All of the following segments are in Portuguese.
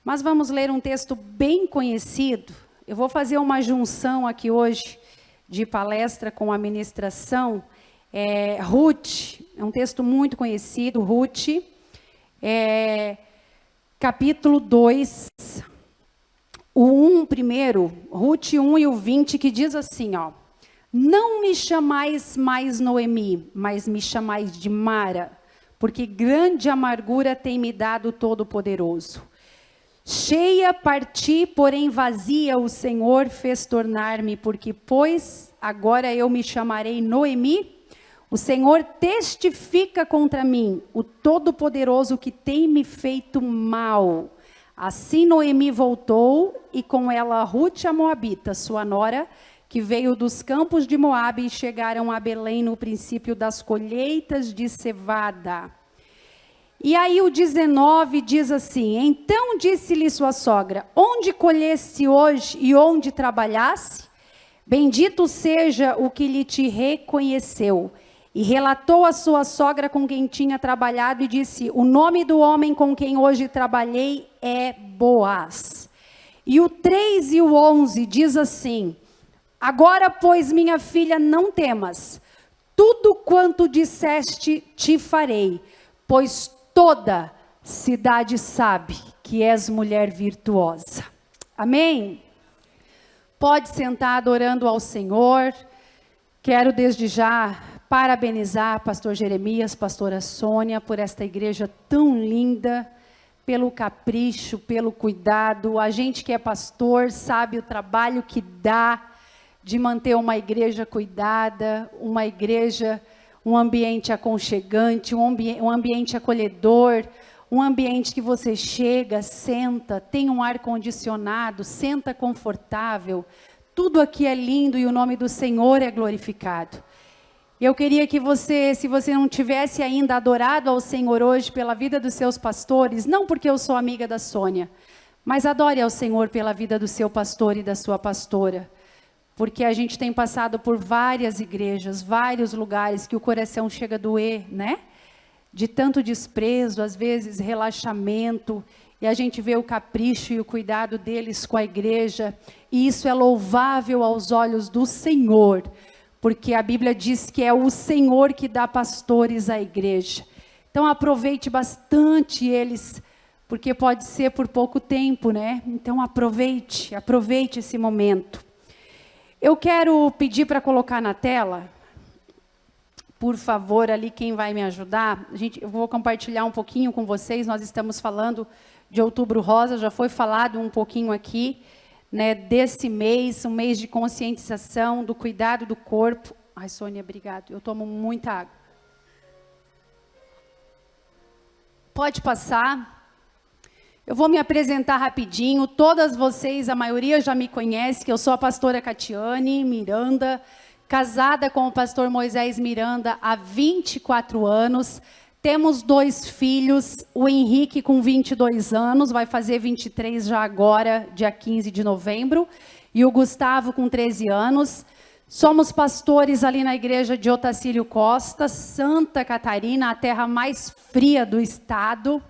Mas vamos ler um texto bem conhecido. Eu vou fazer uma junção aqui hoje de palestra com a ministração. Ruth, é um texto muito conhecido, Ruth, capítulo 2, o 1 primeiro, Ruth 1 e o 20, que diz assim, ó: não me chamais mais Noemi, mas me chamais de Mara, porque grande amargura tem me dado o Todo-Poderoso. Cheia parti, porém vazia o Senhor fez tornar-me, porque pois agora eu me chamarei Noemi. O Senhor testifica contra mim, o Todo-Poderoso que tem me feito mal. Assim Noemi voltou, e com ela Ruth a Moabita, sua nora, que veio dos campos de Moabe, e chegaram a Belém no princípio das colheitas de cevada. E aí o 19 diz assim: então disse-lhe sua sogra: onde colheste hoje e onde trabalhaste? Bendito seja o que lhe te reconheceu. E relatou a sua sogra com quem tinha trabalhado e disse: o nome do homem com quem hoje trabalhei é Boaz. E o 3 e o 11 diz assim: agora, pois, minha filha, não temas, tudo quanto disseste te farei, pois toda cidade sabe que és mulher virtuosa. Amém? Pode sentar adorando ao Senhor. Quero desde já parabenizar pastor Jeremias, pastora Sônia, por esta igreja tão linda, pelo capricho, pelo cuidado. A gente que é pastor sabe o trabalho que dá de manter uma igreja cuidada, uma igreja, um ambiente aconchegante, um ambiente acolhedor, um ambiente que você chega, senta, tem um ar-condicionado, senta confortável. Tudo aqui é lindo e o nome do Senhor é glorificado. Eu queria que você, se você não tivesse ainda adorado ao Senhor hoje pela vida dos seus pastores, não porque eu sou amiga da Sônia, mas adore ao Senhor pela vida do seu pastor e da sua pastora. Porque a gente tem passado por várias igrejas, vários lugares que o coração chega a doer, né? De tanto desprezo, às vezes relaxamento, e a gente vê o capricho e o cuidado deles com a igreja, e isso é louvável aos olhos do Senhor, porque a Bíblia diz que é o Senhor que dá pastores à igreja. Então aproveite bastante eles, porque pode ser por pouco tempo, né? Então aproveite esse momento. Eu quero pedir para colocar na tela, por favor, ali quem vai me ajudar. Eu vou compartilhar um pouquinho com vocês. Nós estamos falando de Outubro Rosa, já foi falado um pouquinho aqui, né, desse mês, um mês de conscientização, do cuidado do corpo. Ai, Sônia, obrigado. Eu tomo muita água. Pode passar. Eu vou me apresentar rapidinho. Todas vocês, a maioria já me conhece, que eu sou a pastora Catiane Miranda, casada com o pastor Moisés Miranda há 24 anos. Temos 2 filhos, o Henrique com 22 anos, vai fazer 23 já agora, dia 15 de novembro, e o Gustavo com 13 anos. Somos pastores ali na igreja de Otacílio Costa, Santa Catarina, a terra mais fria do estado.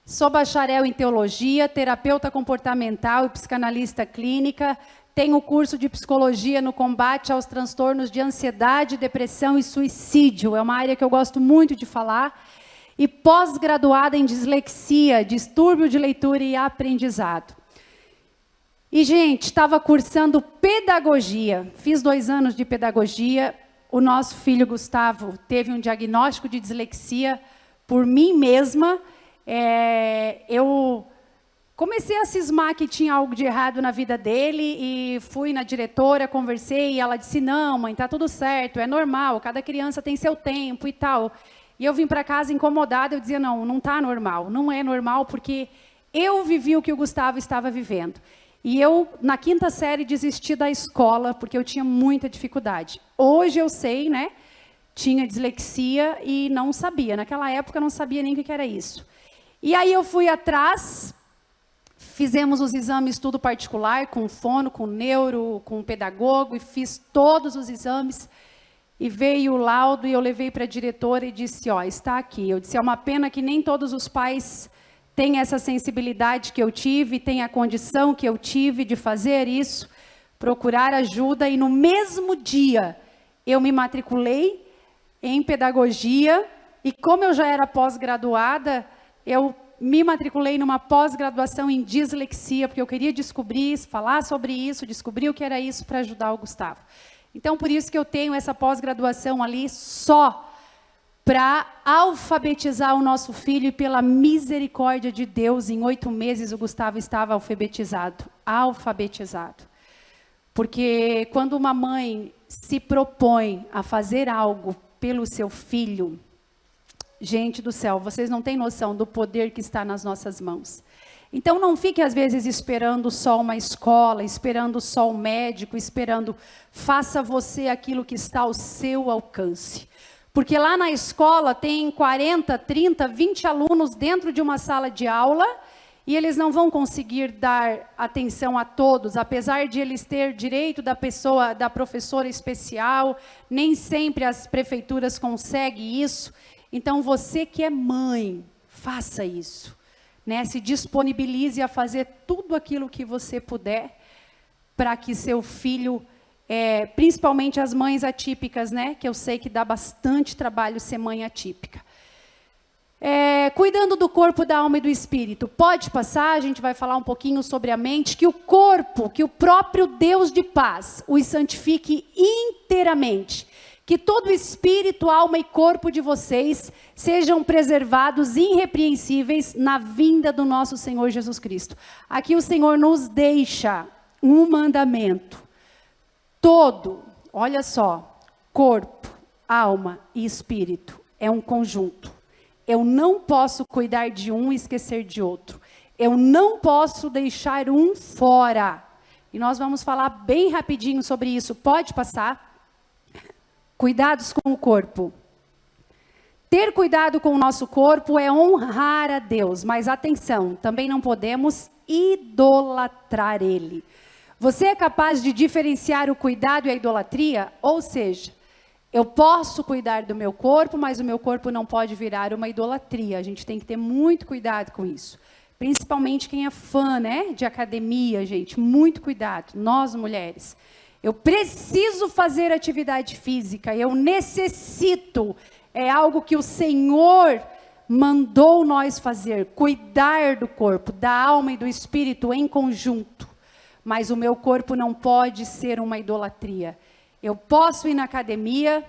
Sou bacharel em teologia, terapeuta comportamental e psicanalista clínica. Tenho curso de psicologia no combate aos transtornos de ansiedade, depressão e suicídio. É uma área que eu gosto muito de falar. E pós-graduada em dislexia, distúrbio de leitura e aprendizado. E, gente, estava cursando pedagogia. Fiz 2 anos de pedagogia. O nosso filho Gustavo teve um diagnóstico de dislexia por mim mesma. Eu comecei a cismar que tinha algo de errado na vida dele e fui na diretora, conversei e ela disse: não, mãe, tá tudo certo, é normal, cada criança tem seu tempo e tal. E eu vim para casa incomodada, eu dizia: não tá normal, não é normal, porque eu vivi o que o Gustavo estava vivendo. E eu, na 5ª série, desisti da escola, porque eu tinha muita dificuldade. Hoje eu sei, né, tinha dislexia e não sabia, naquela época eu não sabia nem o que era isso. E aí eu fui atrás, fizemos os exames tudo particular, com fono, com neuro, com pedagogo, e fiz todos os exames, e veio o laudo, e eu levei para a diretora e disse: ó, está aqui. Eu disse: é uma pena que nem todos os pais tem essa sensibilidade que eu tive, tem a condição que eu tive de fazer isso, procurar ajuda, e no mesmo dia eu me matriculei em pedagogia, e como eu já era pós-graduada, eu me matriculei numa pós-graduação em dislexia, porque eu queria descobrir, falar sobre isso, descobrir o que era isso para ajudar o Gustavo. Então, por isso que eu tenho essa pós-graduação ali só para alfabetizar o nosso filho, e pela misericórdia de Deus, em 8 meses o Gustavo estava alfabetizado. Porque quando uma mãe se propõe a fazer algo pelo seu filho, gente do céu, vocês não têm noção do poder que está nas nossas mãos. Então não fique às vezes esperando só uma escola, esperando só um médico, faça você aquilo que está ao seu alcance. Porque lá na escola tem 40, 30, 20 alunos dentro de uma sala de aula, e eles não vão conseguir dar atenção a todos, apesar de eles ter direito da professora especial, nem sempre as prefeituras conseguem isso. Então você que é mãe, faça isso, né? Se disponibilize a fazer tudo aquilo que você puder para que seu filho, principalmente as mães atípicas, né? Que eu sei que dá bastante trabalho ser mãe atípica. Cuidando do corpo, da alma e do espírito. Pode passar, a gente vai falar um pouquinho sobre a mente, que o corpo, que o próprio Deus de paz os santifique inteiramente. Que todo espírito, alma e corpo de vocês sejam preservados irrepreensíveis na vinda do nosso Senhor Jesus Cristo. Aqui o Senhor nos deixa um mandamento. Todo, olha só, corpo, alma e espírito é um conjunto. Eu não posso cuidar de um e esquecer de outro. Eu não posso deixar um fora. E nós vamos falar bem rapidinho sobre isso. Pode passar. Cuidados com o corpo. Ter cuidado com o nosso corpo é honrar a Deus. Mas atenção, também não podemos idolatrar Ele. Você é capaz de diferenciar o cuidado e a idolatria? Ou seja, eu posso cuidar do meu corpo, mas o meu corpo não pode virar uma idolatria. A gente tem que ter muito cuidado com isso. Principalmente quem é fã, né, de academia, gente. Muito cuidado. Nós, mulheres. Eu preciso fazer atividade física. Eu necessito. É algo que o Senhor mandou nós fazer. Cuidar do corpo, da alma e do espírito em conjunto. Mas o meu corpo não pode ser uma idolatria. Eu posso ir na academia,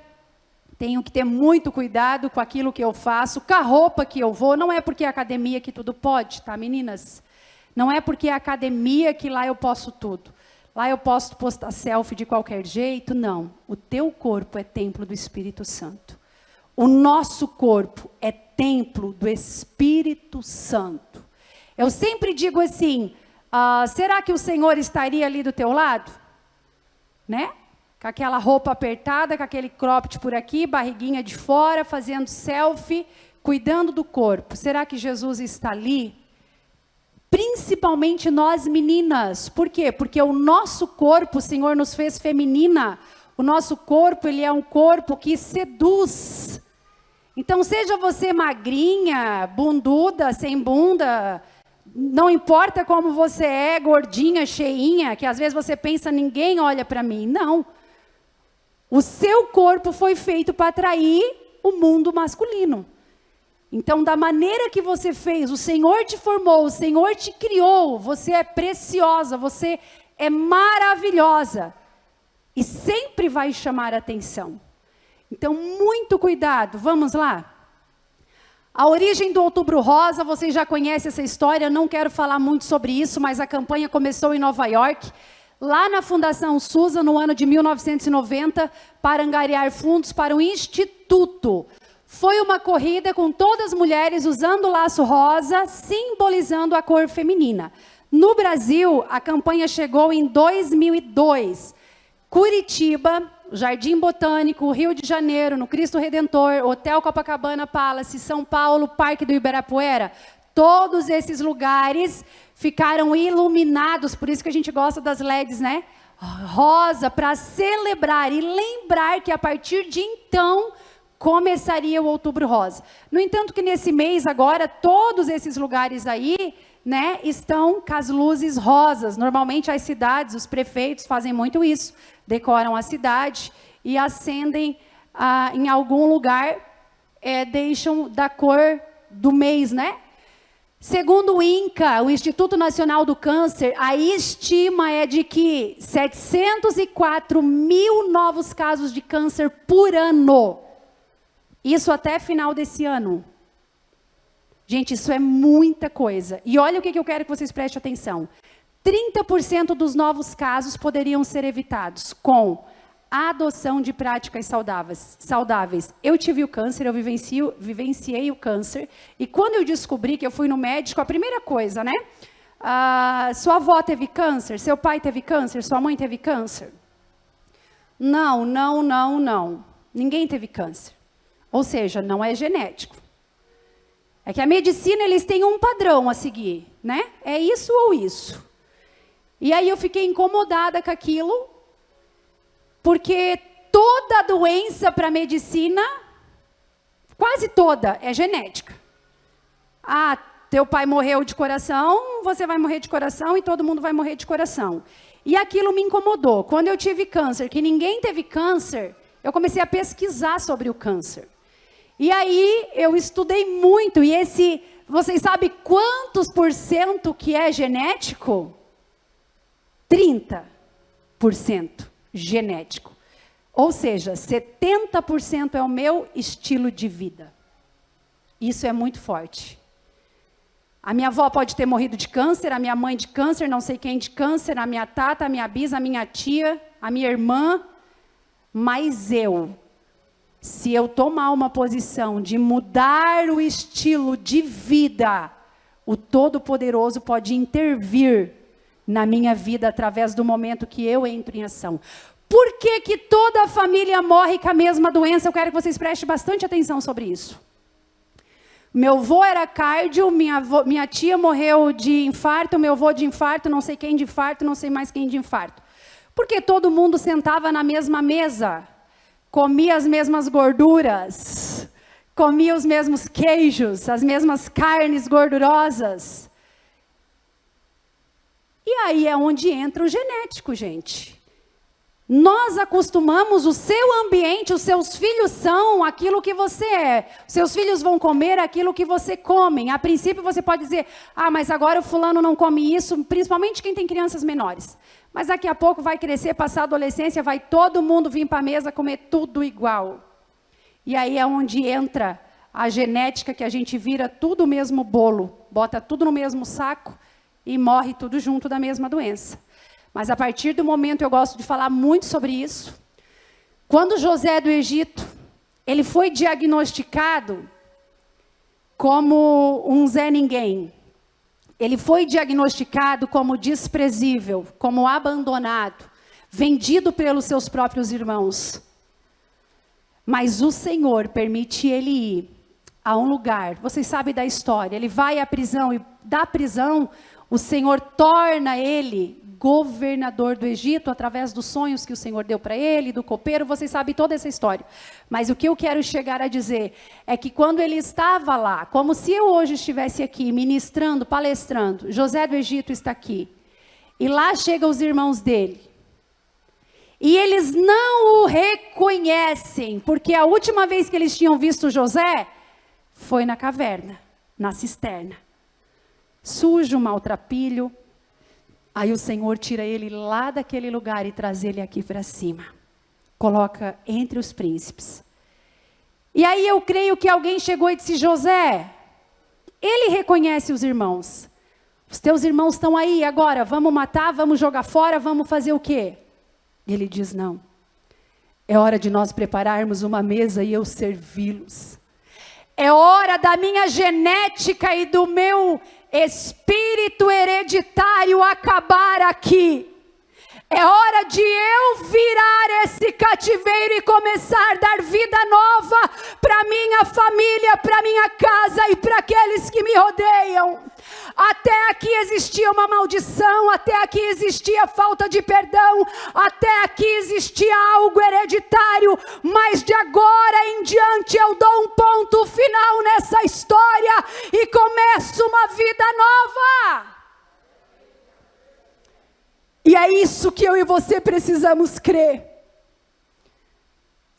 tenho que ter muito cuidado com aquilo que eu faço, com a roupa que eu vou. Não é porque é academia que tudo pode, tá, meninas? Não é porque é academia que lá eu posso tudo. Lá eu posso postar selfie de qualquer jeito, não. O teu corpo é templo do Espírito Santo. O nosso corpo é templo do Espírito Santo. Eu sempre digo assim, será que o Senhor estaria ali do teu lado? Né? Com aquela roupa apertada, com aquele cropped por aqui, barriguinha de fora, fazendo selfie, cuidando do corpo. Será que Jesus está ali? Principalmente nós meninas. Por quê? Porque o nosso corpo, o Senhor nos fez feminina. O nosso corpo, ele é um corpo que seduz. Então, seja você magrinha, bunduda, sem bunda, não importa como você é, gordinha, cheinha, que às vezes você pensa, ninguém olha para mim. Não. O seu corpo foi feito para atrair o mundo masculino. Então, da maneira que você fez, o Senhor te formou, o Senhor te criou, você é preciosa, você é maravilhosa. E sempre vai chamar a atenção. Então, muito cuidado. Vamos lá? A origem do Outubro Rosa, vocês já conhecem essa história, não quero falar muito sobre isso, mas a campanha começou em Nova York, lá na Fundação Susa, no ano de 1990, para angariar fundos para um instituto. Foi uma corrida com todas as mulheres usando o laço rosa, simbolizando a cor feminina. No Brasil, a campanha chegou em 2002. Curitiba, Jardim Botânico, Rio de Janeiro, no Cristo Redentor, Hotel Copacabana Palace, São Paulo, Parque do Ibirapuera, todos esses lugares ficaram iluminados, por isso que a gente gosta das LEDs, né? Rosa, para celebrar e lembrar que a partir de então, começaria o Outubro Rosa. No entanto, que nesse mês agora, todos esses lugares aí, né, estão com as luzes rosas. Normalmente as cidades, os prefeitos fazem muito isso, decoram a cidade e acendem em algum lugar, deixam da cor do mês, né? Segundo o INCA, o Instituto Nacional do Câncer, a estima é de que 704 mil novos casos de câncer por ano. Isso até final desse ano. Gente, isso é muita coisa. E olha o que eu quero que vocês prestem atenção. 30% dos novos casos poderiam ser evitados com a adoção de práticas saudáveis. Eu tive o câncer, eu vivenciei o câncer. E quando eu descobri que eu fui no médico, a primeira coisa, né? Sua avó teve câncer? Seu pai teve câncer? Sua mãe teve câncer? Não. Ninguém teve câncer. Ou seja, não é genético. É que a medicina, eles têm um padrão a seguir, né? É isso ou isso. E aí eu fiquei incomodada com aquilo, porque toda doença para a medicina, quase toda, é genética. Teu pai morreu de coração, você vai morrer de coração e todo mundo vai morrer de coração. E aquilo me incomodou. Quando eu tive câncer, que ninguém teve câncer, eu comecei a pesquisar sobre o câncer. E aí eu estudei muito, e vocês sabem quantos % que é genético? 30% genético. Ou seja, 70% é o meu estilo de vida. Isso é muito forte. A minha avó pode ter morrido de câncer, a minha mãe de câncer, não sei quem de câncer, a minha tata, a minha bisa, a minha tia, a minha irmã, mas se eu tomar uma posição de mudar o estilo de vida, o Todo-Poderoso pode intervir na minha vida através do momento que eu entro em ação. Por que toda a família morre com a mesma doença? Eu quero que vocês prestem bastante atenção sobre isso. Meu avô era cardio, minha tia morreu de infarto, meu avô de infarto, não sei quem de infarto, não sei mais quem de infarto. Porque todo mundo sentava na mesma mesa, comia as mesmas gorduras, comia os mesmos queijos, as mesmas carnes gordurosas. E aí é onde entra o genético, gente. Nós acostumamos o seu ambiente, os seus filhos são aquilo que você é. Os seus filhos vão comer aquilo que você come. A princípio você pode dizer, mas agora o fulano não come isso, principalmente quem tem crianças menores. Mas daqui a pouco vai crescer, passar a adolescência, vai todo mundo vir para a mesa comer tudo igual. E aí é onde entra a genética, que a gente vira tudo o mesmo bolo, bota tudo no mesmo saco e morre tudo junto da mesma doença. Mas a partir do momento, eu gosto de falar muito sobre isso. Quando José do Egito, ele foi diagnosticado como um Zé Ninguém. Ele foi diagnosticado como desprezível, como abandonado, vendido pelos seus próprios irmãos. Mas o Senhor permite ele ir a um lugar, vocês sabem da história, ele vai à prisão e da prisão, o Senhor torna ele governador do Egito, através dos sonhos que o Senhor deu para ele, do copeiro, vocês sabem toda essa história. Mas o que eu quero chegar a dizer é que quando ele estava lá, como se eu hoje estivesse aqui, ministrando, palestrando, José do Egito está aqui, e lá chegam os irmãos dele, e eles não o reconhecem, porque a última vez que eles tinham visto José, foi na caverna, na cisterna, sujo, maltrapilho. Aí o Senhor tira ele lá daquele lugar e traz ele aqui para cima. Coloca entre os príncipes. E aí eu creio que alguém chegou e disse, José, ele reconhece os irmãos. Os teus irmãos estão aí agora, vamos matar, vamos jogar fora, vamos fazer o quê? Ele diz, não. É hora de nós prepararmos uma mesa e eu servi-los. É hora da minha genética e do meu espírito hereditário acabar aqui. É hora de eu virar esse cativeiro e começar a dar vida nova para minha família, para minha casa e para aqueles que me rodeiam. Até aqui existia uma maldição, até aqui existia falta de perdão, até aqui existia algo hereditário, mas de agora em diante eu dou um ponto final nessa história e começo uma vida nova. E é isso que eu e você precisamos crer.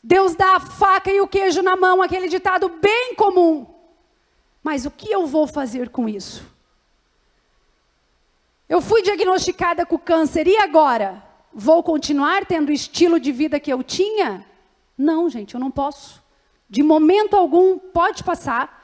Deus dá a faca e o queijo na mão, aquele ditado bem comum. Mas o que eu vou fazer com isso? Eu fui diagnosticada com câncer e agora? Vou continuar tendo o estilo de vida que eu tinha? Não, gente, eu não posso. De momento algum, pode passar.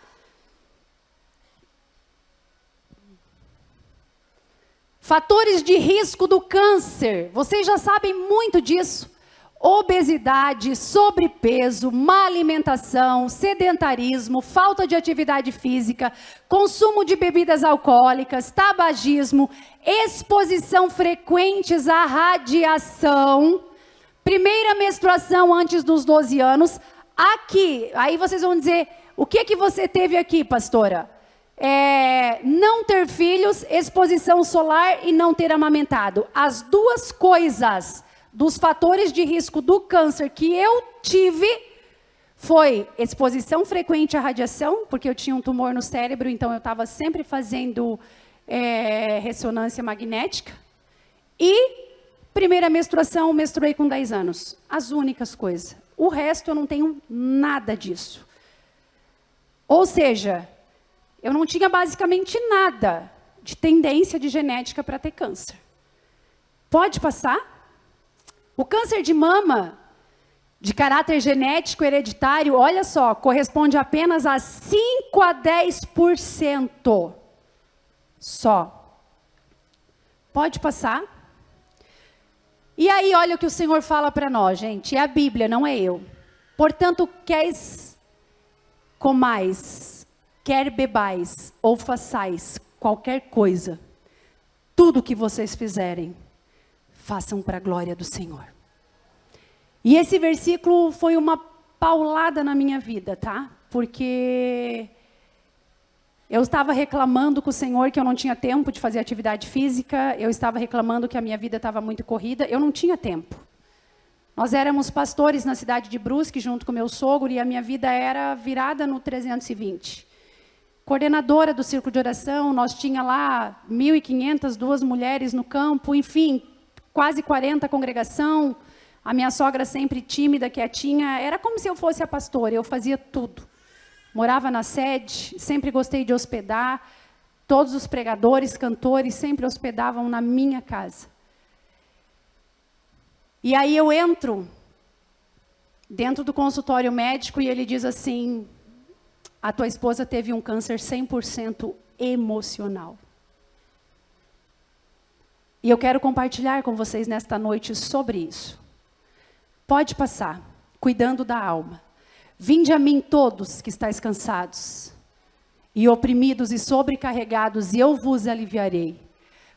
Fatores de risco do câncer, vocês já sabem muito disso. Obesidade, sobrepeso, má alimentação, sedentarismo, falta de atividade física, consumo de bebidas alcoólicas, tabagismo, exposição frequentes à radiação, primeira menstruação antes dos 12 anos. Aqui, aí vocês vão dizer, o que você teve aqui, pastora? Não ter filhos, exposição solar e não ter amamentado. As duas coisas dos fatores de risco do câncer que eu tive foi exposição frequente à radiação, porque eu tinha um tumor no cérebro, então eu estava sempre fazendo ressonância magnética. E primeira menstruação, menstruei com 10 anos. As únicas coisas. O resto eu não tenho nada disso. Ou seja, eu não tinha basicamente nada de tendência de genética para ter câncer. Pode passar? O câncer de mama, de caráter genético hereditário, olha só, corresponde apenas a 5 a 10% só. Pode passar? E aí, olha o que o Senhor fala para nós, gente. É a Bíblia, não é eu. Portanto, queres comais, quer bebais ou façais qualquer coisa, tudo que vocês fizerem, façam para a glória do Senhor. E esse versículo foi uma paulada na minha vida, tá? Porque eu estava reclamando com o Senhor que eu não tinha tempo de fazer atividade física, eu estava reclamando que a minha vida estava muito corrida, eu não tinha tempo. Nós éramos pastores na cidade de Brusque, junto com meu sogro, e a minha vida era virada no 320. Coordenadora do círculo de oração, nós tinha lá 1.500, 2 mulheres no campo, enfim, quase 40 congregação. A minha sogra sempre tímida, quietinha, era como se eu fosse a pastora, eu fazia tudo. Morava na sede, sempre gostei de hospedar, todos os pregadores, cantores, sempre hospedavam na minha casa. E aí eu entro dentro do consultório médico e ele diz assim, a tua esposa teve um câncer 100% emocional. E eu quero compartilhar com vocês nesta noite sobre isso. Pode passar, cuidando da alma. Vinde a mim todos que estáis cansados, e oprimidos e sobrecarregados, e eu vos aliviarei.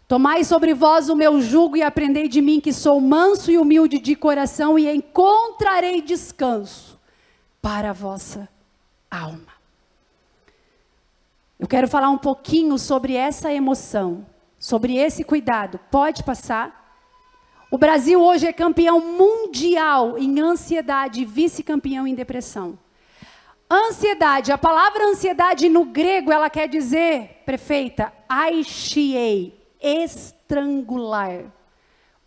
Tomai sobre vós o meu jugo e aprendei de mim, que sou manso e humilde de coração, e encontrarei descanso para a vossa alma. Eu quero falar um pouquinho sobre essa emoção, sobre esse cuidado. Pode passar? O Brasil hoje é campeão mundial em ansiedade e vice-campeão em depressão. Ansiedade, a palavra ansiedade no grego, ela quer dizer, prefeita, aixiei, estrangular.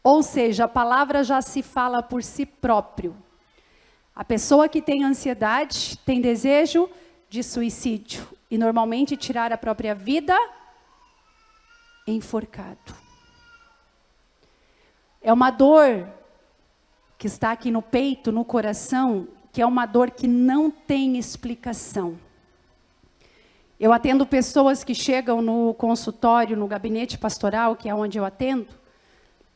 Ou seja, a palavra já se fala por si próprio. A pessoa que tem ansiedade tem desejo de suicídio. E normalmente tirar a própria vida enforcado. É uma dor que está aqui no peito, no coração, que é uma dor que não tem explicação. Eu atendo pessoas que chegam no consultório, no gabinete pastoral, que é onde eu atendo.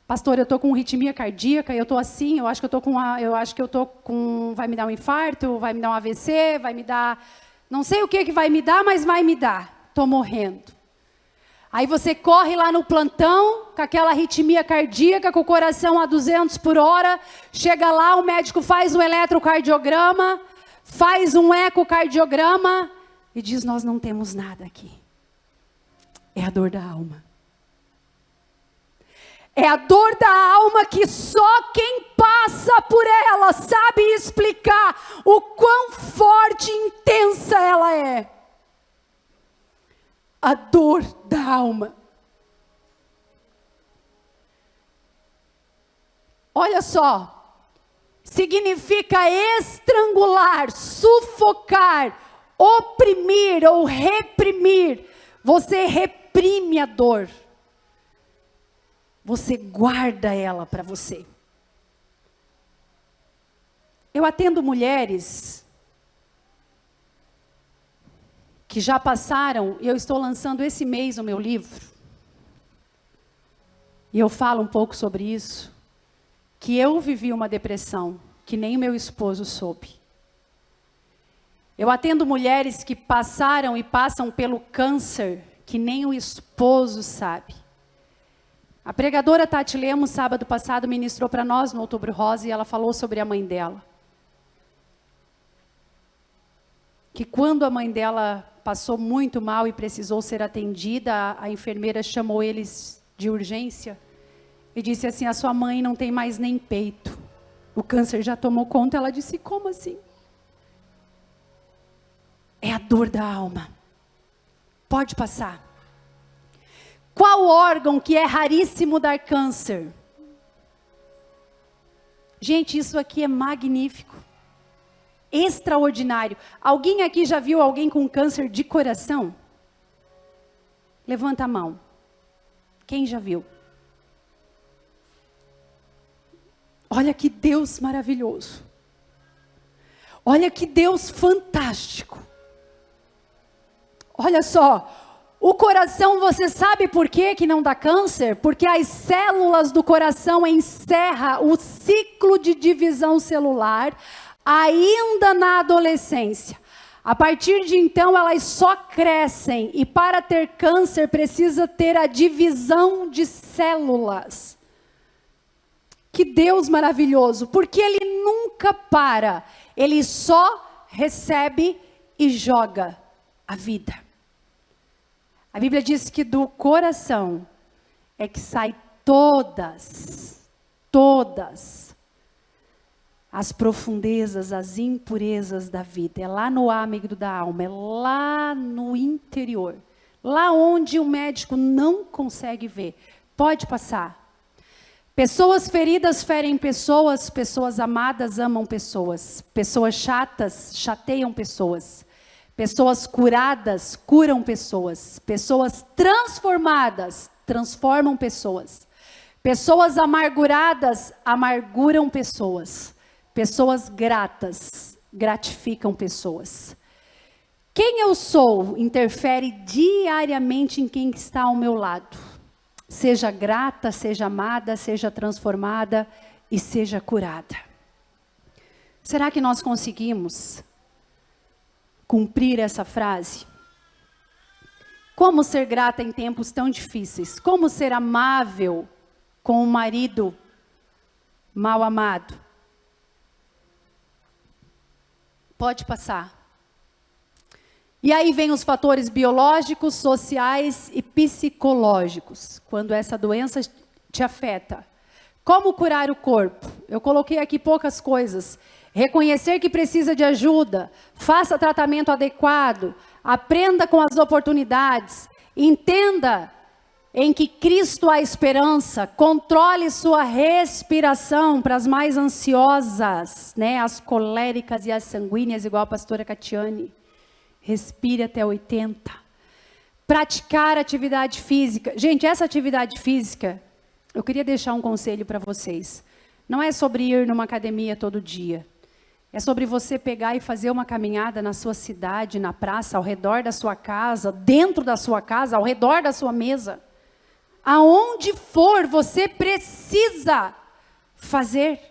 Pastor, eu estou com arritmia cardíaca, eu estou assim, eu acho que eu estou com, vai me dar um infarto, vai me dar um AVC, vai me dar, não sei o que vai me dar, mas vai me dar. Estou morrendo. Aí você corre lá no plantão, com aquela arritmia cardíaca, com o coração a 200 por hora. Chega lá, o médico faz um eletrocardiograma, faz um ecocardiograma e diz: nós não temos nada aqui. É a dor da alma. É a dor da alma que só quem passa por ela sabe explicar o quão forte e intensa ela é. A dor da alma. Olha só, significa estrangular, sufocar, oprimir ou reprimir. Você reprime a dor. Você guarda ela para você. Eu atendo mulheres que já passaram, e eu estou lançando esse mês o meu livro. E eu falo um pouco sobre isso, que eu vivi uma depressão, que nem o meu esposo soube. Eu atendo mulheres que passaram e passam pelo câncer, que nem o esposo sabe. A pregadora Tati Lemos, sábado passado, ministrou para nós no Outubro Rosa, e ela falou sobre a mãe dela. Que quando a mãe dela passou muito mal e precisou ser atendida, a enfermeira chamou eles de urgência e disse assim: a sua mãe não tem mais nem peito. O câncer já tomou conta. Ela disse: como assim? É a dor da alma. Pode passar. Qual órgão que é raríssimo dar câncer? Gente, isso aqui é magnífico. Extraordinário. Alguém aqui já viu alguém com câncer de coração? Levanta a mão. Quem já viu? Olha que Deus maravilhoso. Olha que Deus fantástico. Olha só, o coração, você sabe por que não dá câncer? Porque as células do coração encerram o ciclo de divisão celular ainda na adolescência. A partir de então, elas só crescem, e para ter câncer precisa ter a divisão de células. Que Deus maravilhoso, porque Ele nunca para, Ele só recebe e joga a vida. A Bíblia diz que do coração é que sai todas as profundezas, as impurezas da vida. É lá no âmago da alma, é lá no interior. Lá onde o médico não consegue ver. Pode passar. Pessoas feridas ferem pessoas, pessoas amadas amam pessoas. Pessoas chatas chateiam pessoas. Pessoas curadas curam pessoas. Pessoas transformadas transformam pessoas. Pessoas amarguradas amarguram pessoas. Pessoas gratas gratificam pessoas. Quem eu sou interfere diariamente em quem está ao meu lado. Seja grata, seja amada, seja transformada e seja curada. Será que nós conseguimos cumprir essa frase? Como ser grata em tempos tão difíceis? Como ser amável com um marido mal amado? Pode passar. E aí vem os fatores biológicos, sociais e psicológicos, quando essa doença te afeta. Como curar o corpo? Eu coloquei aqui poucas coisas. Reconhecer que precisa de ajuda, faça tratamento adequado, aprenda com as oportunidades, entenda em que Cristo há esperança, controle sua respiração para as mais ansiosas, né? As coléricas e as sanguíneas, igual a pastora Catiane. Respire até 80. Praticar atividade física. Gente, essa atividade física, eu queria deixar um conselho para vocês. Não é sobre ir numa academia todo dia. É sobre você pegar e fazer uma caminhada na sua cidade, na praça, ao redor da sua casa, dentro da sua casa, ao redor da sua mesa. Aonde for, você precisa fazer.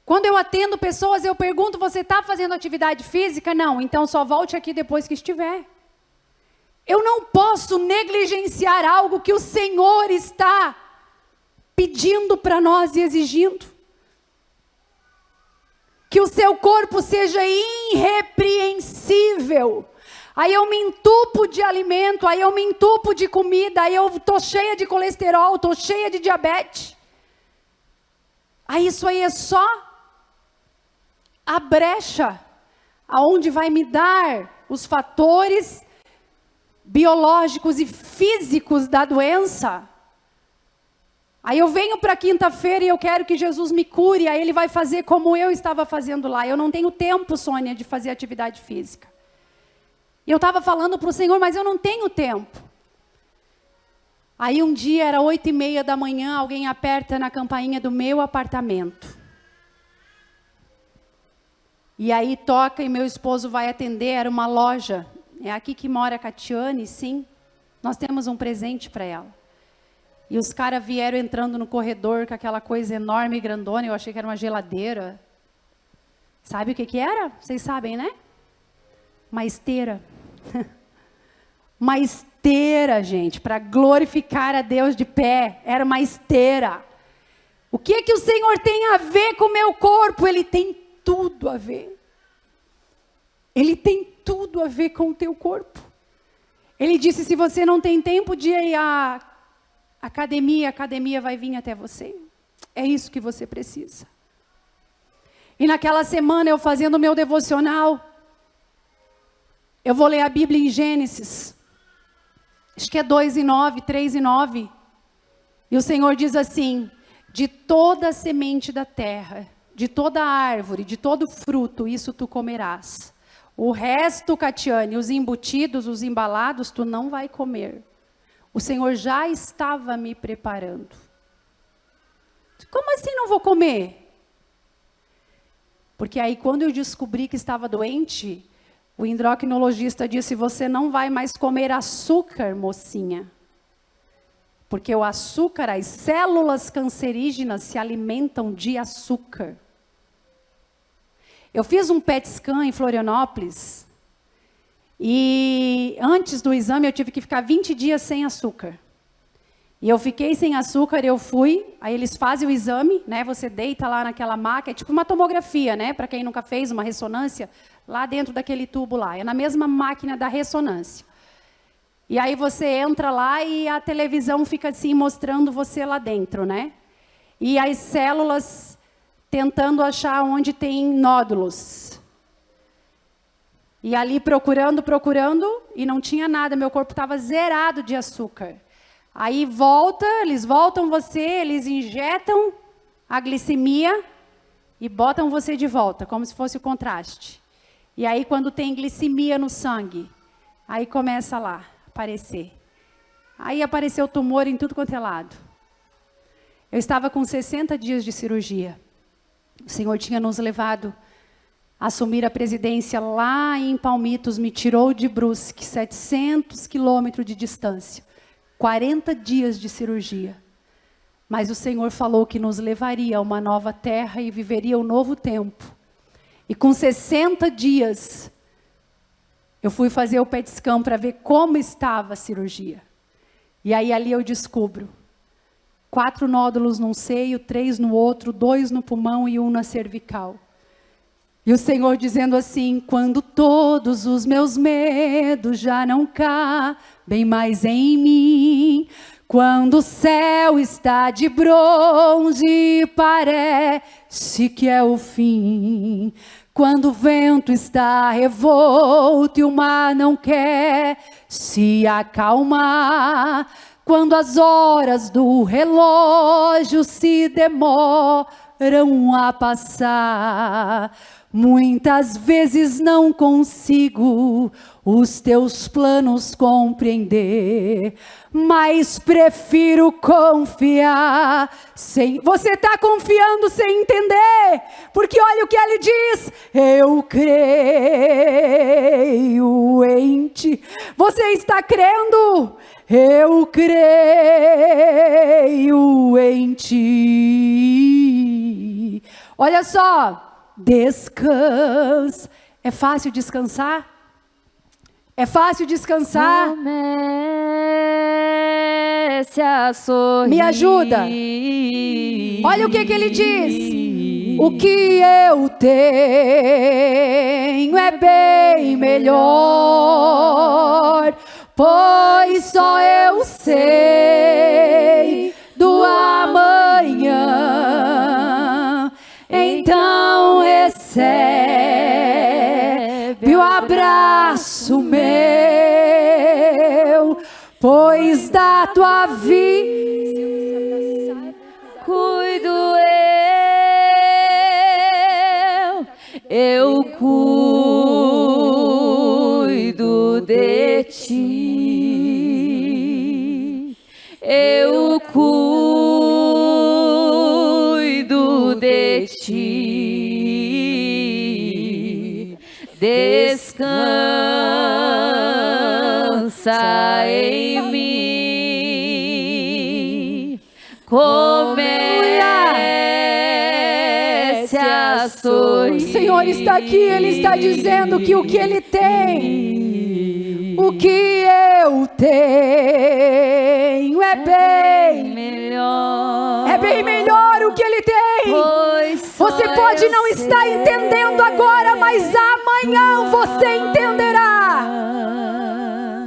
Quando eu atendo pessoas, eu pergunto: você está fazendo atividade física? Não, então só volte aqui depois que estiver. Eu não posso negligenciar algo que o Senhor está pedindo para nós e exigindo que o seu corpo seja irrepreensível. Aí eu me entupo de alimento, aí eu me entupo de comida, aí eu estou cheia de colesterol, estou cheia de diabetes. Aí isso aí é só a brecha, aonde vai me dar os fatores biológicos e físicos da doença. Aí eu venho para quinta-feira e eu quero que Jesus me cure, aí ele vai fazer como eu estava fazendo lá. Eu não tenho tempo, Sônia, de fazer atividade física. E eu estava falando para o Senhor, mas eu não tenho tempo. Aí um dia, era 8h30 da manhã, alguém aperta na campainha do meu apartamento. E aí toca e meu esposo vai atender, era uma loja. É aqui que mora a Catiane, sim. Nós temos um presente para ela. E os caras vieram entrando no corredor com aquela coisa enorme e grandona, eu achei que era uma geladeira. Sabe o que que era? Vocês sabem, né? Uma esteira. Uma esteira, gente, para glorificar a Deus de pé. Era uma esteira. O que que o Senhor tem a ver com o meu corpo? Ele tem tudo a ver. Ele tem tudo a ver com o teu corpo. Ele disse, se você não tem tempo de ir à academia, a academia vai vir até você. É isso que você precisa. E naquela semana, eu fazendo o meu devocional, eu vou ler a Bíblia em Gênesis. Acho que é 2:9, 3:9. E o Senhor diz assim, de toda a semente da terra, de toda a árvore, de todo fruto, isso tu comerás. O resto, Catiane, os embutidos, os embalados, tu não vai comer. O Senhor já estava me preparando. Como assim não vou comer? Porque aí quando eu descobri que estava doente, o endocrinologista disse, você não vai mais comer açúcar, mocinha. Porque o açúcar, as células cancerígenas se alimentam de açúcar. Eu fiz um PET scan em Florianópolis. E antes do exame eu tive que ficar 20 dias sem açúcar. E eu fiquei sem açúcar, eu fui, aí eles fazem o exame, né? Você deita lá naquela maca, é tipo uma tomografia, né? Para quem nunca fez uma ressonância, lá dentro daquele tubo lá, é na mesma máquina da ressonância. E aí você entra lá e a televisão fica assim mostrando você lá dentro, né? E as células tentando achar onde tem nódulos. E ali procurando, e não tinha nada, meu corpo estava zerado de açúcar. Aí eles voltam você, eles injetam a glicemia e botam você de volta, como se fosse o contraste. E aí quando tem glicemia no sangue, aí começa lá a aparecer. Aí apareceu tumor em tudo quanto é lado. Eu estava com 60 dias de cirurgia. O Senhor tinha nos levado assumir a presidência lá em Palmitos, me tirou de Brusque, 700 quilômetros de distância, 40 dias de cirurgia. Mas o Senhor falou que nos levaria a uma nova terra e viveria um novo tempo. E com 60 dias, eu fui fazer o PET scan para ver como estava a cirurgia. E aí ali eu descubro 4 nódulos num seio, 3 no outro, 2 no pulmão e 1 na cervical. E o Senhor dizendo assim, quando todos os meus medos já não cabem mais em mim, quando o céu está de bronze e parece que é o fim, quando o vento está revolto e o mar não quer se acalmar, quando as horas do relógio se demoram a passar, muitas vezes não consigo os teus planos compreender, mas prefiro confiar sem... Você está confiando sem entender, porque olha o que ele diz, eu creio em ti. Você está crendo? Eu creio em ti. Olha só, descansa. É fácil descansar? É fácil descansar? Amém. comece a sorrir. Me ajuda. Olha o que ele diz. O que eu tenho é bem melhor, pois só eu sei do amanhã. Então recebe o abraço meu, pois da tua vida cuido eu cuido de ti, eu cuido de ti, descansa em mim, comece a sorrir. O Senhor está aqui, Ele está dizendo que o que Ele tem, o que eu tenho é bem melhor. É bem melhor o que Ele tem. Você pode não estar entendendo agora, mas amanhã você entenderá.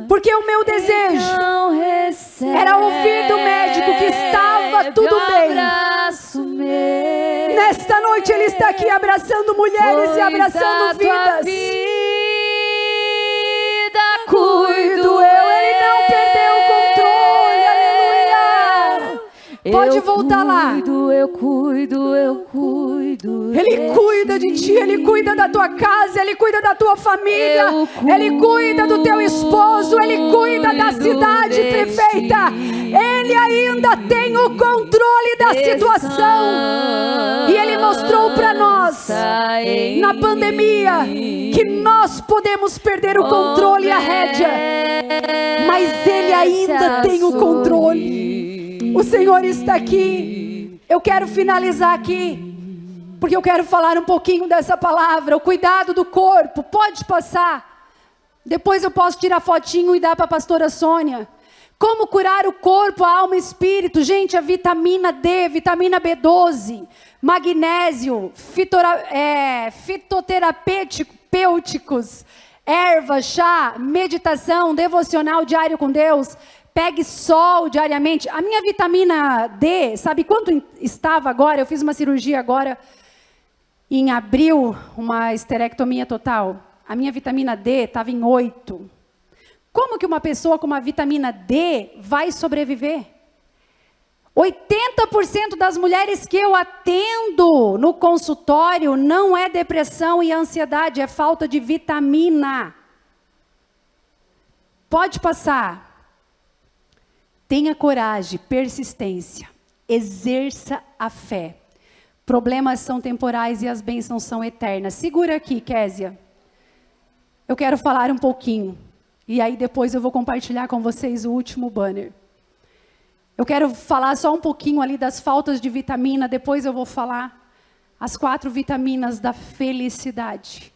Porque o meu desejo era ouvir do médico que estava tudo bem. Nesta noite Ele está aqui abraçando mulheres e abraçando vidas. Cuido eu, Ele não perdeu o controle, aleluia. Pode voltar lá. Eu cuido. Ele cuida de ti, Ele cuida da tua casa, Ele cuida da tua família, Ele cuida do teu esposo, Ele cuida da cidade perfeita. Ele ainda tem o controle da situação. E Ele mostrou para nós, na pandemia, que nós podemos perder o controle e a rédea, mas Ele ainda tem o controle. O Senhor está aqui. Eu quero finalizar aqui, porque eu quero falar um pouquinho dessa palavra, o cuidado do corpo. Pode passar. Depois eu posso tirar fotinho e dar para a pastora Sônia. Como curar o corpo, a alma e o espírito. Gente, a vitamina D, vitamina B12, magnésio, fitoterapêuticos, erva, chá, meditação, devocional diário com Deus. Pegue sol diariamente. A minha vitamina D, sabe quanto estava agora? Eu fiz uma cirurgia agora, em abril, uma esterectomia total. A minha vitamina D estava em 8. Como que uma pessoa com uma vitamina D vai sobreviver? 80% das mulheres que eu atendo no consultório não é depressão e ansiedade, é falta de vitamina. Pode passar. Tenha coragem, persistência, exerça a fé. Problemas são temporais e as bênçãos são eternas. Segura aqui, Késia. Eu quero falar um pouquinho. E aí depois eu vou compartilhar com vocês o último banner. Eu quero falar só um pouquinho ali das faltas de vitamina. Depois eu vou falar as 4 vitaminas da felicidade.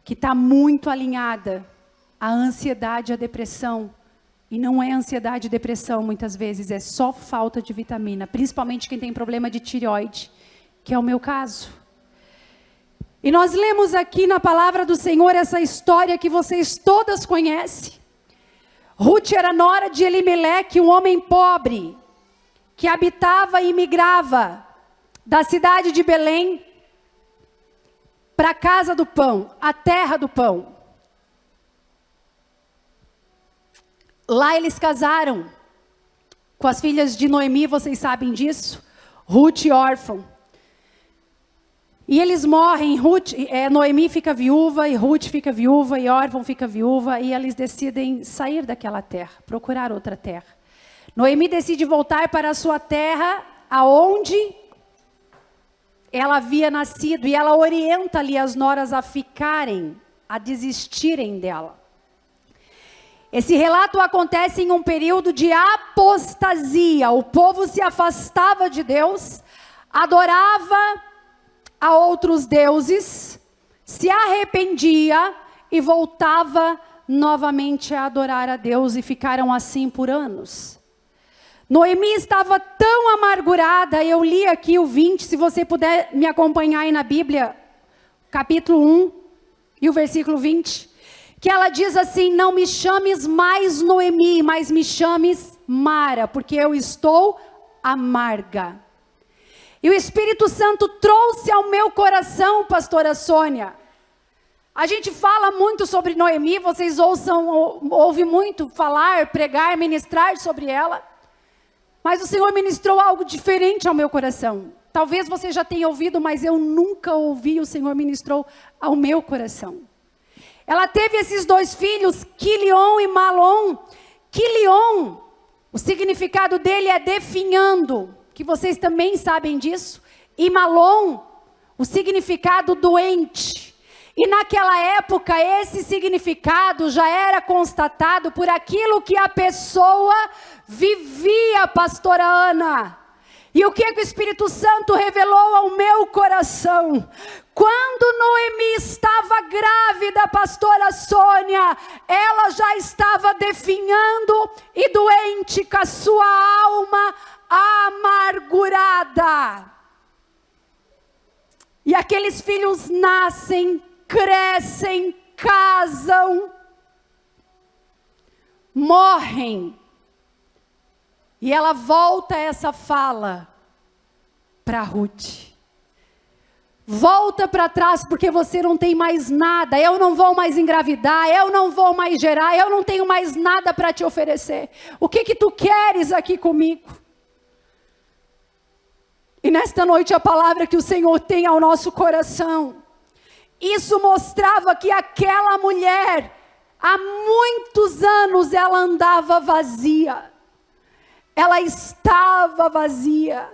Que está muito alinhada à ansiedade, à depressão. E não é ansiedade e depressão, muitas vezes, é só falta de vitamina. Principalmente quem tem problema de tireoide, que é o meu caso. E nós lemos aqui na palavra do Senhor essa história que vocês todas conhecem. Ruth era nora de Elimeleque, um homem pobre, que habitava e migrava da cidade de Belém para a casa do pão, a terra do pão. Lá eles casaram com as filhas de Noemi, vocês sabem disso, Ruth e órfão. E eles morrem, Noemi fica viúva, e Ruth fica viúva, e órfão fica viúva, e eles decidem sair daquela terra, procurar outra terra. Noemi decide voltar para a sua terra, aonde ela havia nascido, e ela orienta ali as noras a ficarem, a desistirem dela. Esse relato acontece em um período de apostasia. O povo se afastava de Deus, adorava a outros deuses, se arrependia e voltava novamente a adorar a Deus, e ficaram assim por anos. Noemi estava tão amargurada, eu li aqui o 20, se você puder me acompanhar aí na Bíblia, capítulo 1 e o versículo 20, que ela diz assim: não me chames mais Noemi, mas me chames Mara, porque eu estou amarga. E o Espírito Santo trouxe ao meu coração, pastora Sônia, a gente fala muito sobre Noemi, vocês ouvem muito falar, pregar, ministrar sobre ela, mas o Senhor ministrou algo diferente ao meu coração. Talvez você já tenha ouvido, mas eu nunca ouvi, o Senhor ministrou ao meu coração. Ela teve esses 2 filhos, Quilion e Malom. Quilion, o significado dele é definhando, que vocês também sabem disso. E Malom, o significado doente. E naquela época, esse significado já era constatado por aquilo que a pessoa vivia, pastora Ana. E o que o Espírito Santo revelou ao meu coração? Quando Noemi estava grávida, pastora Sônia, ela já estava definhando e doente, com a sua alma amargurada. E aqueles filhos nascem, crescem, casam, morrem. E ela volta essa fala para Ruth. Volta para trás, porque você não tem mais nada. Eu não vou mais engravidar, eu não vou mais gerar, eu não tenho mais nada para te oferecer. O que tu queres aqui comigo? E nesta noite a palavra que o Senhor tem ao nosso coração, isso mostrava que aquela mulher, há muitos anos ela andava vazia. Ela estava vazia.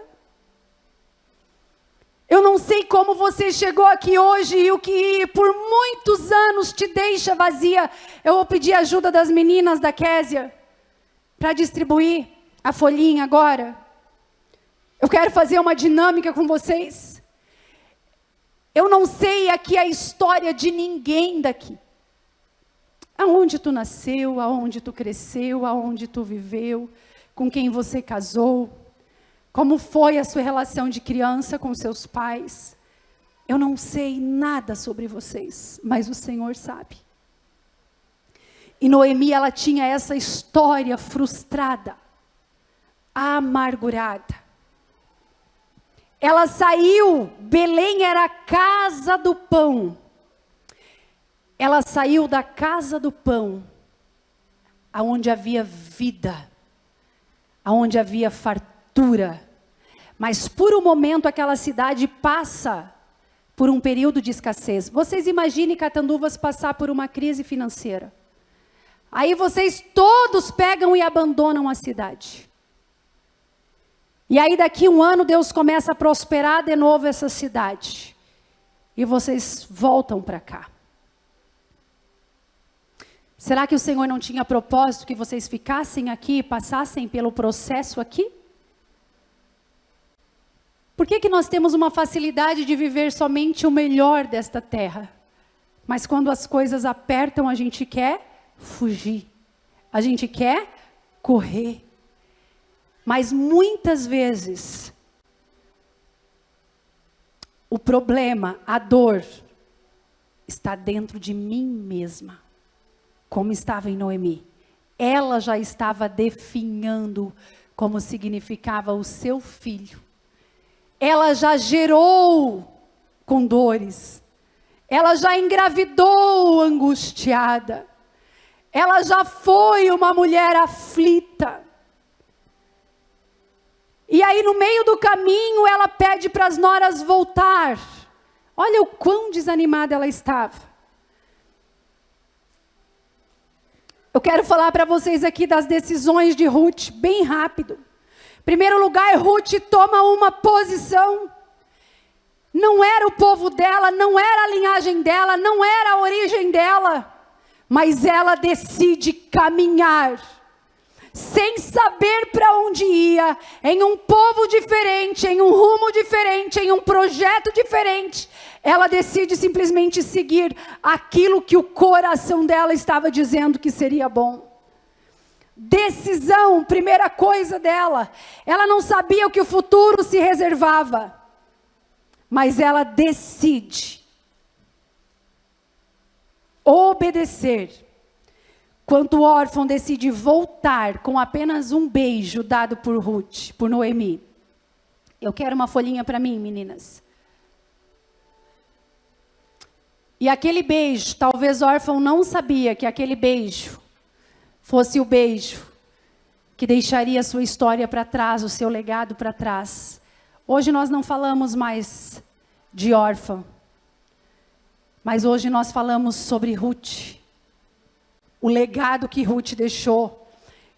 Eu não sei como você chegou aqui hoje e o que por muitos anos te deixa vazia. Eu vou pedir a ajuda das meninas da Késia para distribuir a folhinha agora. Eu quero fazer uma dinâmica com vocês. Eu não sei aqui a história de ninguém daqui. Aonde tu nasceu, aonde tu cresceu, aonde tu viveu, com quem você casou, como foi a sua relação de criança com seus pais. Eu não sei nada sobre vocês, mas o Senhor sabe. E Noemi, ela tinha essa história frustrada, amargurada. Ela saiu, Belém era a casa do pão. Ela saiu da casa do pão, aonde havia vida, aonde havia fartura. Mas por um momento aquela cidade passa por um período de escassez. Vocês imaginem Catanduvas passar por uma crise financeira. Aí vocês todos pegam e abandonam a cidade. E aí daqui um ano Deus começa a prosperar de novo essa cidade. E vocês voltam para cá. Será que o Senhor não tinha propósito que vocês ficassem aqui, passassem pelo processo aqui? Por que nós temos uma facilidade de viver somente o melhor desta terra? Mas quando as coisas apertam, a gente quer fugir. A gente quer correr. Mas muitas vezes, o problema, a dor, está dentro de mim mesma. Como estava em Noemi. Ela já estava definhando como significava o seu filho. Ela já gerou com dores. Ela já engravidou angustiada. Ela já foi uma mulher aflita. E aí no meio do caminho ela pede para as noras voltar. Olha o quão desanimada ela estava. Eu quero falar para vocês aqui das decisões de Ruth, bem rápido. Em primeiro lugar, Ruth toma uma posição. Não era o povo dela, não era a linhagem dela, não era a origem dela. Mas ela decide caminhar, sem saber para onde ia, em um povo diferente, em um rumo diferente, em um projeto diferente. Ela decide simplesmente seguir aquilo que o coração dela estava dizendo que seria bom. Decisão, primeira coisa dela. Ela não sabia o que o futuro se reservava. Mas ela decide obedecer. Quando o órfão decide voltar com apenas um beijo dado por Ruth, por Noemi. Eu quero uma folhinha para mim, meninas. E aquele beijo, talvez o órfão não sabia que aquele beijo fosse o beijo que deixaria a sua história para trás, o seu legado para trás. Hoje nós não falamos mais de órfão, mas hoje nós falamos sobre Ruth. O legado que Ruth deixou.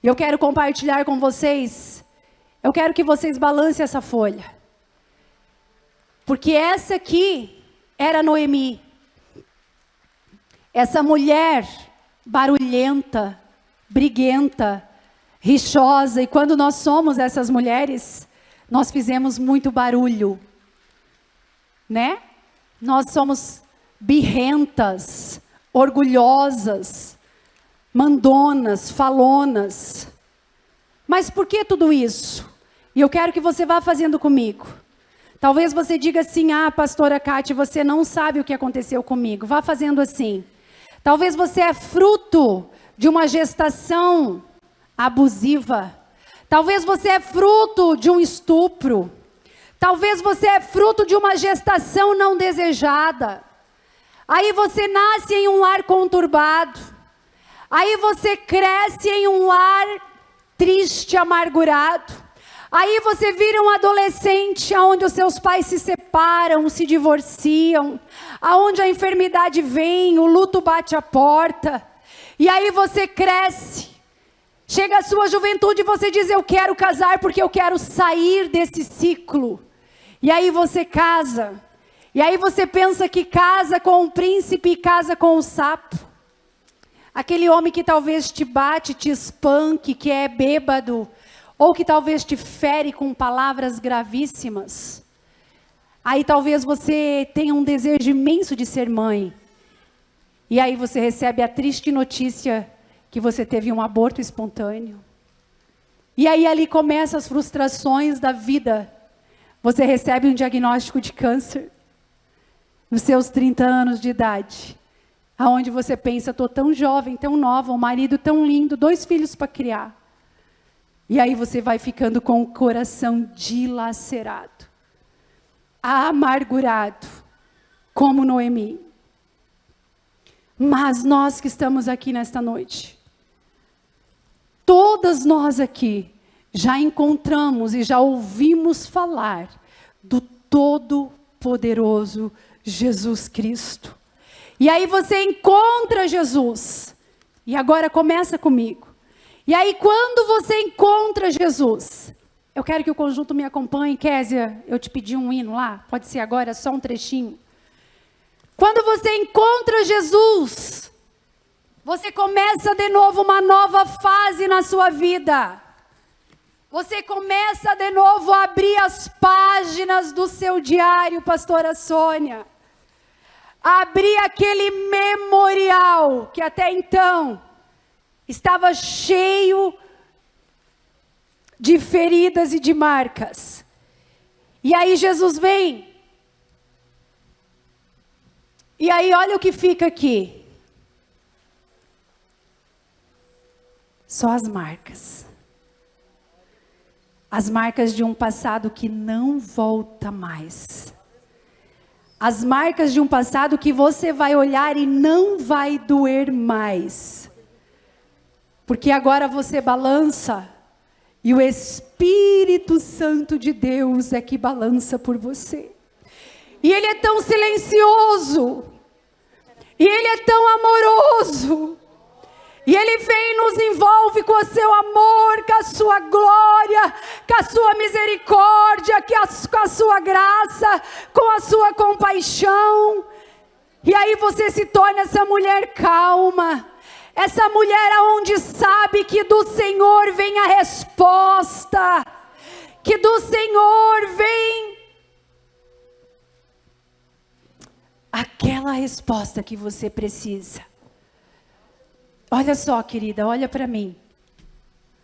E eu quero compartilhar com vocês. Eu quero que vocês balancem essa folha. Porque essa aqui era Noemi. Essa mulher barulhenta, briguenta, rixosa. E quando nós somos essas mulheres, nós fizemos muito barulho. Né? Nós somos birrentas, orgulhosas, mandonas, falonas. Mas por que tudo isso? E eu quero que você vá fazendo comigo. Talvez você diga assim, pastora Cátia, você não sabe o que aconteceu comigo. Vá fazendo assim. Talvez você é fruto de uma gestação abusiva. Talvez você é fruto de um estupro. Talvez você é fruto de uma gestação não desejada. Aí você nasce em um lar conturbado. Aí você cresce em um lar triste, amargurado. Aí você vira um adolescente, onde os seus pais se separam, se divorciam. Aonde a enfermidade vem, o luto bate a porta. E aí você cresce. Chega a sua juventude e você diz, eu quero casar porque eu quero sair desse ciclo. E aí você casa. E aí você pensa que casa com o príncipe e casa com o sapo. Aquele homem que talvez te bate, te espanque, que é bêbado, ou que talvez te fere com palavras gravíssimas. Aí talvez você tenha um desejo imenso de ser mãe. E aí você recebe a triste notícia que você teve um aborto espontâneo. E aí ali começam as frustrações da vida. Você recebe um diagnóstico de câncer nos seus 30 anos de idade. Aonde você pensa, estou tão jovem, tão nova, um marido tão lindo, 2 filhos para criar. E aí você vai ficando com o coração dilacerado, amargurado, como Noemi. Mas nós que estamos aqui nesta noite, todas nós aqui, já encontramos e já ouvimos falar do Todo-Poderoso Jesus Cristo. E aí você encontra Jesus. E agora começa comigo. E aí quando você encontra Jesus, eu quero que o conjunto me acompanhe. Késia, eu te pedi um hino lá, pode ser agora, só um trechinho. Quando você encontra Jesus, você começa de novo uma nova fase na sua vida. Você começa de novo a abrir as páginas do seu diário, pastora Sônia. Abrir aquele memorial que até então estava cheio de feridas e de marcas. E aí Jesus vem. E aí olha o que fica aqui. Só as marcas. As marcas de um passado que não volta mais. As marcas de um passado que você vai olhar e não vai doer mais. Porque agora você balança e o Espírito Santo de Deus é que balança por você. E Ele é tão silencioso. E Ele é tão amoroso. E Ele vem e nos envolve com o seu amor, com a sua glória, com a sua misericórdia, com a sua graça, com a sua compaixão. E aí você se torna essa mulher calma. Essa mulher aonde sabe que do Senhor vem a resposta. Que do Senhor vem aquela resposta que você precisa. Olha só, querida, olha para mim.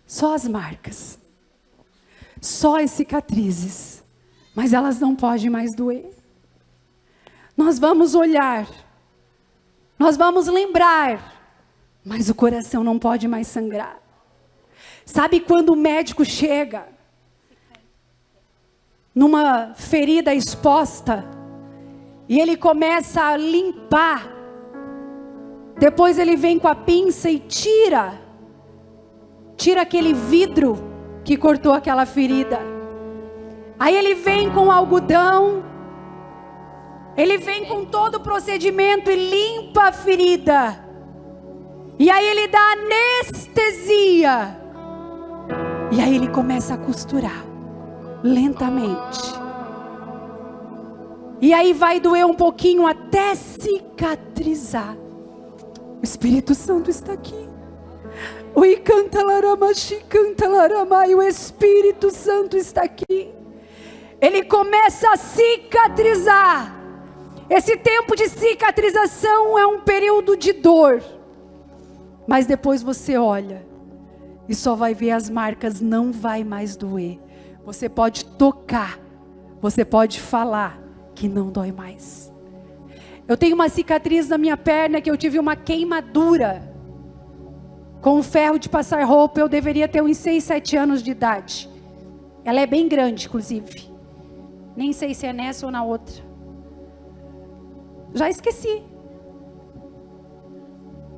Só as marcas. Só as cicatrizes. Mas elas não podem mais doer. Nós vamos olhar. Nós vamos lembrar. Mas o coração não pode mais sangrar. Sabe quando o médico chega numa ferida exposta e ele começa a limpar, depois ele vem com a pinça e tira aquele vidro que cortou aquela ferida, aí ele vem com algodão, ele vem com todo o procedimento e limpa a ferida, e aí ele dá anestesia, e aí ele começa a costurar, lentamente. E aí vai doer um pouquinho até cicatrizar. O Espírito Santo está aqui. Oi, canta laramaxi, canta laramai. O Espírito Santo está aqui. Ele começa a cicatrizar. Esse tempo de cicatrização é um período de dor. Mas depois você olha e só vai ver as marcas, não vai mais doer. Você pode tocar, você pode falar que não dói mais. Eu tenho uma cicatriz na minha perna que eu tive uma queimadura com um ferro de passar roupa. Eu deveria ter uns 6, 7 anos de idade. Ela é bem grande, inclusive. Nem sei se é nessa ou na outra. Já esqueci.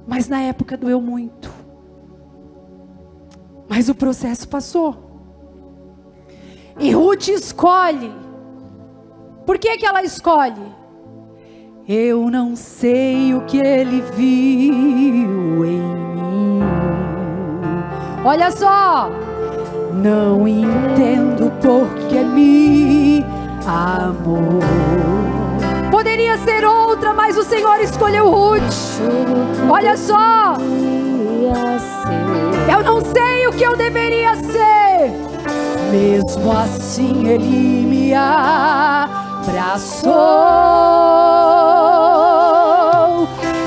Mas na época doeu muito. Mas o processo passou. E Ruth escolhe. Por que ela escolhe? Eu não sei o que ele viu em mim. Olha só. Não entendo porque me amou. Poderia ser outra, mas o Senhor escolheu Ruth. Olha só. Eu não sei o que eu deveria ser. Mesmo assim ele me abraçou.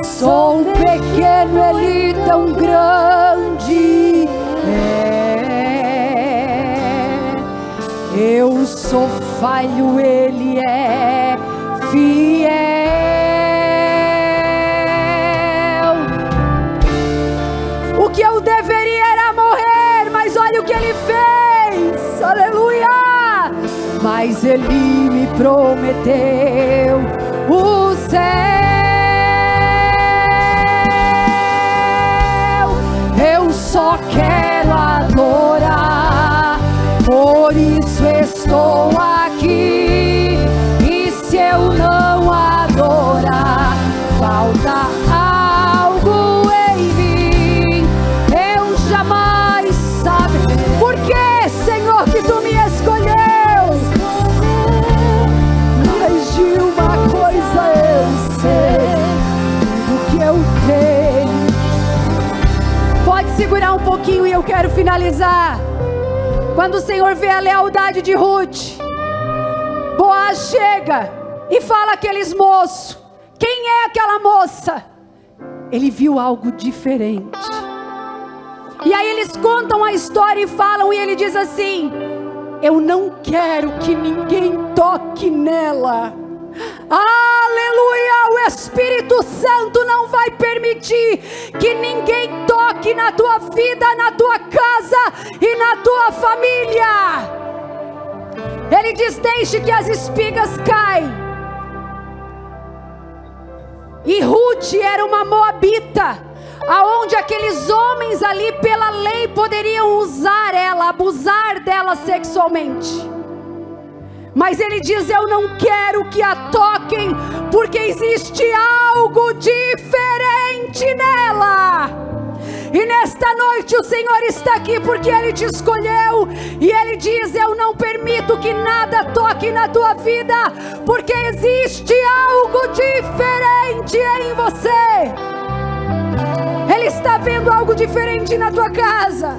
Sou pequeno, ele tão grande é. Eu sou falho, ele é fiel. O que eu deveria era morrer, mas olha o que ele fez. Aleluia! Mas ele me prometeu o céu. Eu só quero adorar, por isso estou aqui. E se eu não adorar, falta algo em mim. Eu jamais sabe por que, Senhor, que tu me escolheu. Mais de uma coisa eu sei, tudo que eu tenho. Pode segurar um pouquinho e eu quero finalizar. Quando o Senhor vê a lealdade de Ruth, Boaz chega e fala àqueles moços: quem é aquela moça? Ele viu algo diferente. E aí eles contam a história e falam, e ele diz assim: eu não quero que ninguém toque nela. Aleluia! O Espírito Santo não vai permitir que ninguém toque na tua vida, na tua casa e na tua família. Ele diz: deixe que as espigas caem. E Ruth era uma moabita, aonde aqueles homens ali pela lei poderiam usar ela, abusar dela sexualmente. Mas ele diz: eu não quero que a toquem, porque existe algo diferente nela. E nesta noite o Senhor está aqui porque Ele te escolheu. E Ele diz: eu não permito que nada toque na tua vida, porque existe algo diferente em você. Ele está vendo algo diferente na tua casa.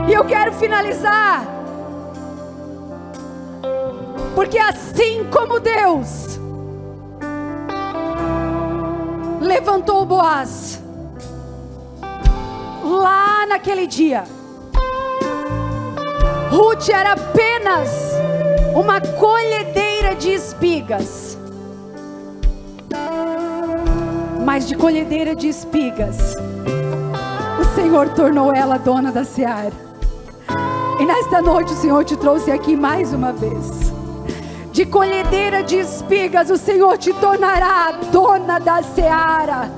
E eu quero finalizar, porque assim como Deus levantou Boaz, lá naquele dia, Ruth era apenas uma colhedeira de espigas. Mas de colhedeira de espigas, o Senhor tornou ela dona da seara. E nesta noite o Senhor te trouxe aqui mais uma vez. De colhedeira de espigas, o Senhor te tornará dona da seara.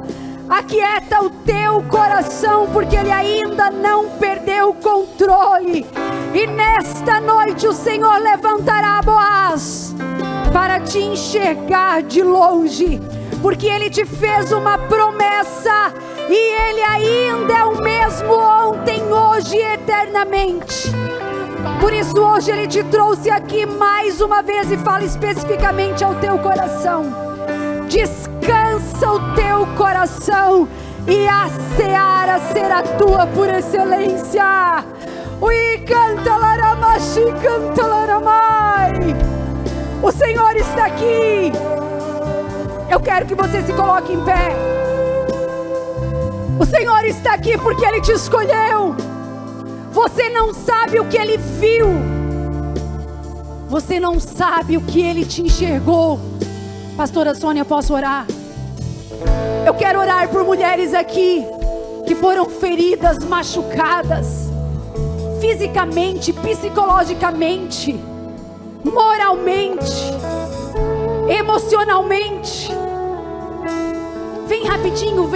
Aquieta o teu coração, porque ele ainda não perdeu o controle. E nesta noite o Senhor levantará Boaz para te enxergar de longe, porque ele te fez uma promessa, e ele ainda é o mesmo ontem, hoje e eternamente. Por isso hoje ele te trouxe aqui mais uma vez e fala especificamente ao teu coração. Descansa o teu coração, e a seara será tua por excelência. Ui, canta laramashi, canta laramai. O Senhor está aqui. Eu quero que você se coloque em pé. O Senhor está aqui porque Ele te escolheu. Você não sabe o que Ele viu. Você não sabe o que Ele te enxergou. Pastora Sônia, posso orar? Eu quero orar por mulheres aqui que foram feridas, machucadas, fisicamente, psicologicamente, moralmente, emocionalmente. Vem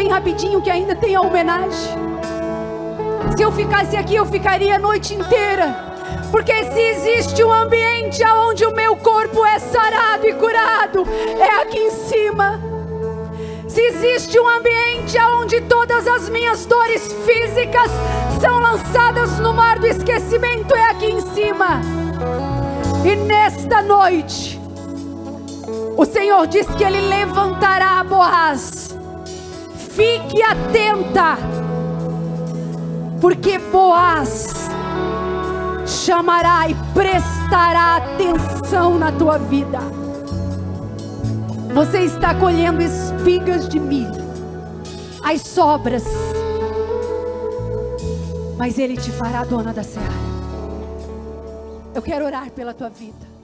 rapidinho que ainda tem a homenagem. Se eu ficasse aqui, eu ficaria a noite inteira. Porque se existe um ambiente onde o meu corpo é sarado e curado, é aqui em cima. Se existe um ambiente onde todas as minhas dores físicas são lançadas no mar do esquecimento, é aqui em cima. E nesta noite, o Senhor diz que Ele levantará Boaz. Fique atenta, porque Boaz chamará e prestará atenção na tua vida. Você está colhendo espigas de milho, as sobras, mas Ele te fará dona da seara. Eu quero orar pela tua vida.